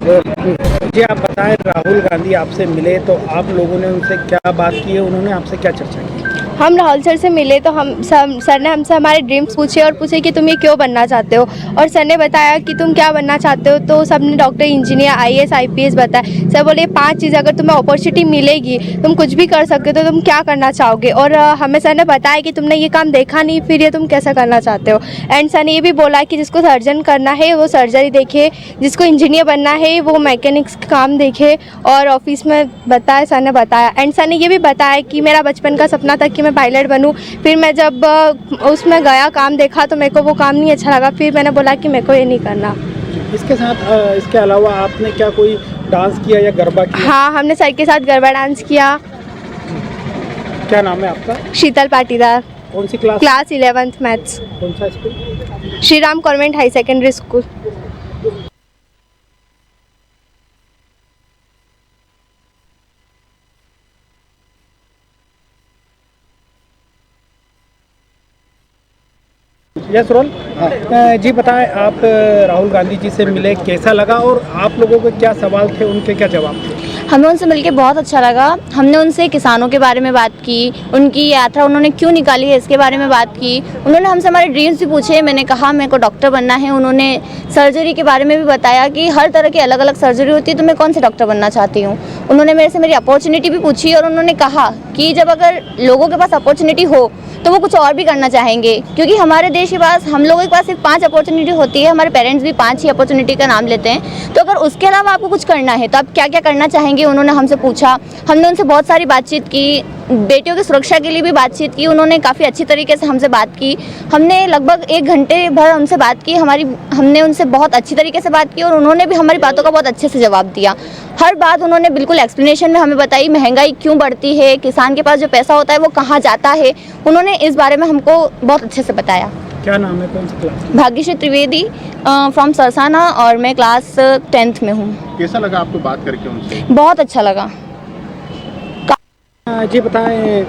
जी आप बताएं, राहुल गांधी आपसे मिले तो आप लोगों ने उनसे क्या बात की है, उन्होंने आपसे क्या चर्चा की? हम राहुल सर से मिले तो सर ने हमसे हमारे ड्रीम्स पूछे और पूछे कि तुम ये क्यों बनना चाहते हो, और सर ने बताया कि तुम क्या बनना चाहते हो, तो सबने डॉक्टर, इंजीनियर, आईएएस, आईपीएस बताया। सर बोले 5 चीज़ अगर तुम्हें अपॉर्चुनिटी मिलेगी, तुम कुछ भी कर सकते हो, तो तुम क्या करना चाहोगे। और हमें सर ने बताया कि तुमने ये काम देखा नहीं, फिर ये तुम कैसे करना चाहते हो। एंड सर ने ये भी बोला कि जिसको सर्जन करना है वो सर्जरी देखे, जिसको इंजीनियर बनना है वो मैकेनिक्स काम देखे, और ऑफिस में बताया, सर ने बताया। एंड सर ने ये भी बताया कि मेरा बचपन का सपना था कि मैं पायलट बनूं, फिर मैं जब उसमें गया, काम देखा, तो मेरे को वो काम नहीं अच्छा लगा, फिर मैंने बोला कि मेरे को ये नहीं करना। इसके साथ इसके अलावा आपने क्या कोई डांस किया या गरबा किया? हाँ, हमने सर के साथ गरबा डांस किया। क्या नाम है आपका? शीतल पाटीदार, कौन सी क्लास? क्लास 11th मैथ्स, कौन सा school? Shri Ram convent high secondary school. Yes roll. जी बताएं, आप राहुल गांधी जी से मिले, कैसा लगा और आप लोगों के क्या सवाल थे, उनके क्या जवाब थे? हमें उनसे मिलके बहुत अच्छा लगा। हमने उनसे किसानों के बारे में बात की, उनकी यात्रा उन्होंने क्यों निकाली है इसके बारे में बात की। उन्होंने हमसे हमारे ड्रीम्स भी पूछे। मैंने कहा मेरे को डॉक्टर बनना है। उन्होंने सर्जरी के बारे में भी बताया कि हर तरह की अलग अलग सर्जरी होती है, तो मैं कौन से डॉक्टर बनना चाहती हूँ। उन्होंने मेरे से मेरी अपॉर्चुनिटी भी पूछी, और उन्होंने कहा कि जब अगर लोगों के पास अपॉर्चुनिटी हो तो वो कुछ और भी करना चाहेंगे, क्योंकि हमारे देश के पास, हम लोगों के पास सिर्फ 5 अपॉर्चुनिटी होती है। हमारे पेरेंट्स भी 5 ही अपॉर्चुनिटी का नाम लेते हैं। तो अगर उसके अलावा आपको कुछ करना है तो आप क्या क्या करना चाहेंगे, उन्होंने हमसे पूछा। हमने उनसे बहुत सारी बातचीत की, बेटियों की सुरक्षा के लिए भी बातचीत की। उन्होंने काफ़ी अच्छी तरीके से हमसे बात की। हमने लगभग 1 घंटे भर उनसे बात की। हमने उनसे बहुत अच्छी तरीके से बात की, और उन्होंने भी हमारी बातों का बहुत अच्छे से जवाब दिया। हर बात उन्होंने बिल्कुल एक्सप्लेनेशन में हमें बताई। महंगाई क्यों बढ़ती है, किसान के पास जो पैसा होता है वो कहाँ जाता है, उन्होंने इस बारे में हमको बहुत अच्छे से बताया। क्या नाम है, कौन सी क्लास? भाग्यश्री त्रिवेदी फ्रॉम सरसाना, और मैं क्लास 10th में हूँ। कैसा लगा आपको बात करके उनसे? बहुत अच्छा लगा। जी बताएं,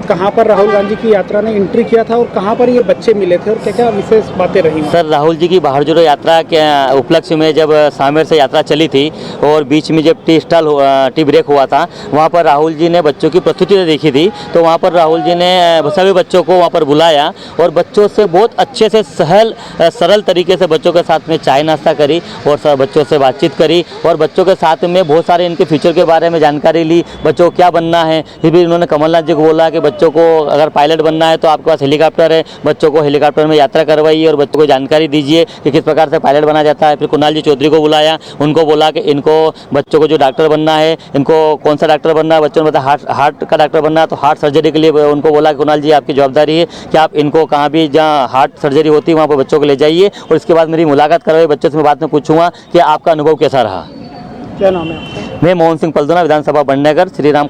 कहाँ पर राहुल गांधी की यात्रा ने एंट्री किया था और कहाँ पर ये बच्चे मिले थे और क्या क्या विशेष बातें रही? सर, राहुल जी की बाहर जोड़ो यात्रा के उपलक्ष्य में जब सामेर से यात्रा चली थी और बीच में जब टी ब्रेक हुआ था, वहाँ पर राहुल जी ने बच्चों की प्रस्तुति देखी थी। तो वहाँ पर राहुल जी ने सभी बच्चों को वहाँ पर बुलाया और बच्चों से बहुत अच्छे से सरल तरीके से बच्चों के साथ में चाय नाश्ता करी और बच्चों से बातचीत करी, और बच्चों के साथ में बहुत सारे इनके फ्यूचर के बारे में जानकारी ली। बच्चों को क्या बनना है, फिर भी इन्होंने कमलनाथ जी को बोला कि बच्चों को अगर पायलट बनना है तो आपके पास हेलीकॉप्टर है, बच्चों को हेलीकॉप्टर में यात्रा करवाइए और बच्चों को जानकारी दीजिए कि किस प्रकार से पायलट बना जाता है। फिर कुणाल जी चौधरी को बुलाया, उनको बोला कि इनको बच्चों को जो डॉक्टर बनना है, इनको कौन सा डॉक्टर बनना है। बच्चों ने बताया हार्ट का डॉक्टर बनना है, तो हार्ट सर्जरी के लिए उनको बोला कि कुणाल जी आपकी जवाबदारी है कि आप इनको कहाँ भी जहाँ हार्ट सर्जरी होती है वहाँ पर बच्चों को ले जाइए। और इसके बाद मेरी मुलाकात करवाई, बच्चों से मैं बाद में पूछूंगा कि आपका अनुभव कैसा रहा। क्या नाम है आपका? मैं मोहन सिंह पलदोना, विधानसभा बड़नगर, श्री राम